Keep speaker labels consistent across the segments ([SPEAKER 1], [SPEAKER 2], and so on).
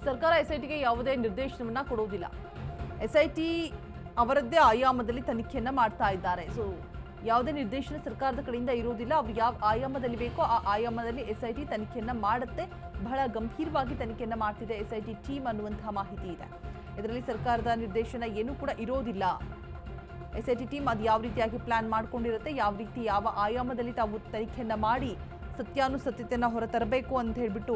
[SPEAKER 1] ಸರ್ಕಾರ ಎಸ್ಐಟಿಗೆ ಯಾವುದೇ ನಿರ್ದೇಶನವನ್ನ ಕೊಡುವುದಿಲ್ಲ. ಎಸ್ಐಟಿ ಅವರದ್ದೇ ಆಯಾಮದಲ್ಲಿ ತನಿಖೆಯನ್ನ ಮಾಡ್ತಾ ಇದ್ದಾರೆ. ಸೊ ಯಾವುದೇ ನಿರ್ದೇಶನ ಸರ್ಕಾರದ ಕಡೆಯಿಂದ ಇರುವುದಿಲ್ಲ. ಅವರು ಯಾವ ಆಯಾಮದಲ್ಲಿ ಬೇಕೋ ಆ ಆಯಾಮದಲ್ಲಿ ಎಸ್ಐಟಿ ತನಿಖೆಯನ್ನ ಮಾಡುತ್ತೆ. ಬಹಳ ಗಂಭೀರವಾಗಿ ತನಿಖೆಯನ್ನ ಮಾಡ್ತಿದೆ ಎಸ್ಐಟಿ ಟೀಮ್ ಅನ್ನುವಂತಹ ಮಾಹಿತಿ ಇದೆ. ಇದರಲ್ಲಿ ಸರ್ಕಾರದ ನಿರ್ದೇಶನ ಏನೂ ಕೂಡ ಇರೋದಿಲ್ಲ. ಎಸ್ಐಟಿ ಟೀಮ್ ಅದು ಯಾವ ರೀತಿಯಾಗಿ ಪ್ಲಾನ್ ಮಾಡ್ಕೊಂಡಿರುತ್ತೆ, ಯಾವ ರೀತಿ ಯಾವ ಆಯಾಮದಲ್ಲಿ ತಾವು ತನಿಖೆಯನ್ನ ಮಾಡಿ ಸತ್ಯಾನುಸತ್ಯತೆಯನ್ನು ಹೊರತರಬೇಕು ಅಂತ ಹೇಳ್ಬಿಟ್ಟು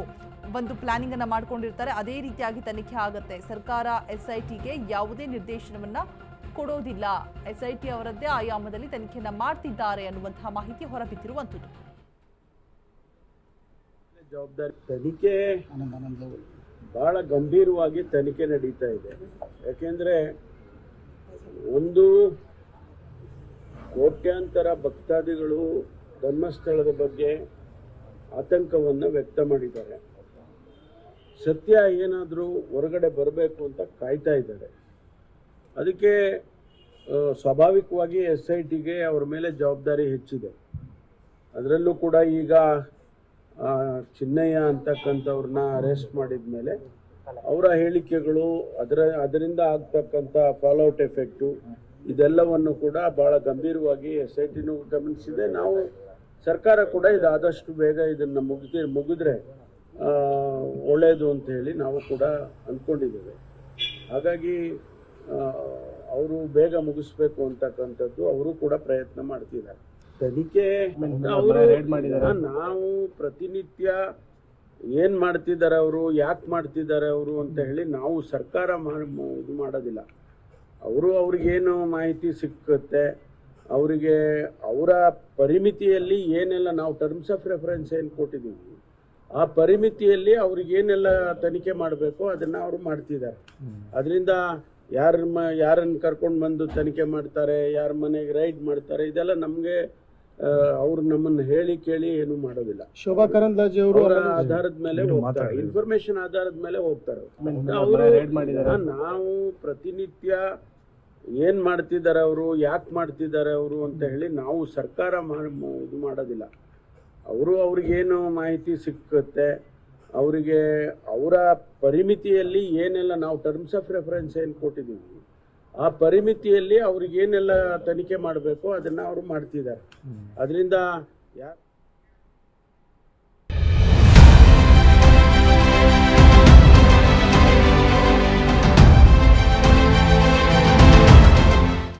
[SPEAKER 1] ಒಂದು ಪ್ಲಾನಿಂಗ್ ಅನ್ನ ಮಾಡ್ಕೊಂಡಿರ್ತಾರೆ. ಅದೇ ರೀತಿಯಾಗಿ ತನಿಖೆ ಆಗುತ್ತೆ. ಸರ್ಕಾರ ಎಸ್ಐಟಿಗೆ ಯಾವುದೇ ನಿರ್ದೇಶನವನ್ನ ಕೊಡೋದಿಲ್ಲ. ಎಸ್ಐಟಿ ಅವರದ್ದೇ ಆಯಾಮದಲ್ಲಿ ತನಿಖೆಯನ್ನ ಮಾಡ್ತಿದ್ದಾರೆ ಅನ್ನುವಂತಹ ಮಾಹಿತಿ ಹೊರಬಿದ್ದಿರುವಂಥದ್ದು.
[SPEAKER 2] ಜವಾಬ್ದಾರಿ ತನಿಖೆ ಬಹಳ ಗಂಭೀರವಾಗಿ ತನಿಖೆ ನಡೀತಾ ಇದೆ. ಯಾಕೆಂದ್ರೆ ಒಂದು ಕೋಟ್ಯಾಂತರ ಭಕ್ತಾದಿಗಳು ಧರ್ಮಸ್ಥಳದ ಬಗ್ಗೆ ಆತಂಕವನ್ನು ವ್ಯಕ್ತ ಮಾಡಿದ್ದಾರೆ. ಸತ್ಯ ಏನಾದರೂ ಹೊರಗಡೆ ಬರಬೇಕು ಅಂತ ಕಾಯ್ತಾ ಇದ್ದಾರೆ. ಅದಕ್ಕೆ ಸ್ವಾಭಾವಿಕವಾಗಿ SITಗೆ ಅವ್ರ ಮೇಲೆ ಜವಾಬ್ದಾರಿ ಹೆಚ್ಚಿದೆ. ಅದರಲ್ಲೂ ಕೂಡ ಈಗ ಚಿನ್ನಯ್ಯ ಅಂತಕ್ಕಂಥವ್ರನ್ನ ಅರೆಸ್ಟ್ ಮಾಡಿದ ಮೇಲೆ ಅವರ ಹೇಳಿಕೆಗಳು ಅದರಿಂದ ಆಗ್ತಕ್ಕಂಥ ಫಾಲೋಔಟ್ ಎಫೆಕ್ಟು ಇದೆಲ್ಲವನ್ನು ಕೂಡ ಭಾಳ ಗಂಭೀರವಾಗಿ SITನೂ ಗಮನಿಸಿದೆ. ನಾವು ಸರ್ಕಾರ ಕೂಡ ಇದು ಆದಷ್ಟು ಬೇಗ ಇದನ್ನು ಮುಗಿದ್ರೆ ಒಳ್ಳೆಯದು ಅಂತ ಹೇಳಿ ನಾವು ಕೂಡ ಅಂದ್ಕೊಂಡಿದ್ದೇವೆ. ಹಾಗಾಗಿ ಅವರು ಬೇಗ ಮುಗಿಸ್ಬೇಕು ಅಂತಕ್ಕಂಥದ್ದು ಅವರು ಕೂಡ ಪ್ರಯತ್ನ ಮಾಡ್ತಿದ್ದಾರೆ. ತನಿಖೆ ನಾವು ಪ್ರತಿನಿತ್ಯ ಏನು ಮಾಡ್ತಿದ್ದಾರೆ ಅವರು, ಯಾಕೆ ಮಾಡ್ತಿದ್ದಾರೆ ಅವರು ಅಂತ ಹೇಳಿ ನಾವು ಸರ್ಕಾರ ಇದು ಮಾಡೋದಿಲ್ಲ. ಅವ್ರಿಗೇನು ಮಾಹಿತಿ ಸಿಕ್ಕುತ್ತೆ, ಅವರಿಗೆ ಅವರ ಪರಿಮಿತಿಯಲ್ಲಿ ಏನೆಲ್ಲ ನಾವು ಟರ್ಮ್ಸ್ ಆಫ್ ರೆಫರೆನ್ಸ್ ಏನು ಕೊಟ್ಟಿದ್ದೀವಿ ಆ ಪರಿಮಿತಿಯಲ್ಲಿ ತನಿಖೆ ಮಾಡಬೇಕು ಅದನ್ನು ಅವರು ಮಾಡ್ತಿದ್ದಾರೆ. ಅದರಿಂದ ಯಾರನ್ನು ಕರ್ಕೊಂಡು ಬಂದು ತನಿಖೆ ಮಾಡ್ತಾರೆ, ಯಾರ ಮನೆಗೆ ರೈಡ್ ಮಾಡ್ತಾರೆ, ಇದೆಲ್ಲ ನಮಗೆ ಅವರು ನಮ್ಮನ್ನು ಹೇಳಿ ಕೇಳಿ ಏನು ಮಾಡೋದಿಲ್ಲ.
[SPEAKER 3] ಶೋಭಾ ಕರಂದ್ಲಾಜೆ ಅವರು
[SPEAKER 2] ಆಧಾರದ ಮೇಲೆ ಹೋಗ್ತಾರೆ, ಇನ್ಫಾರ್ಮೇಶನ್ ಆಧಾರದ ಮೇಲೆ ಹೋಗ್ತಾರೆ. ನಾವು ಪ್ರತಿನಿತ್ಯ ಏನು ಮಾಡ್ತಿದ್ದಾರೆ ಅವರು, ಯಾಕೆ ಮಾಡ್ತಿದ್ದಾರೆ ಅವರು ಅಂತ ಹೇಳಿ ನಾವು ಸರ್ಕಾರ ಇದು ಮಾಡೋದಿಲ್ಲ. ಅವ್ರಿಗೇನು ಮಾಹಿತಿ ಸಿಕ್ಕುತ್ತೆ, ಅವರಿಗೆ ಅವರ ಪರಿಮಿತಿಯಲ್ಲಿ ಏನೆಲ್ಲ ನಾವು ಟರ್ಮ್ಸ್ ಆಫ್ ರೆಫರೆನ್ಸ್ ಏನು ಕೊಟ್ಟಿದ್ದೀವಿ ಆ ಪರಿಮಿತಿಯಲ್ಲಿ ಅವ್ರಿಗೇನೆಲ್ಲ ತನಿಖೆ ಮಾಡಬೇಕು ಅದನ್ನು ಅವರು ಮಾಡ್ತಿದ್ದಾರೆ. ಅದರಿಂದ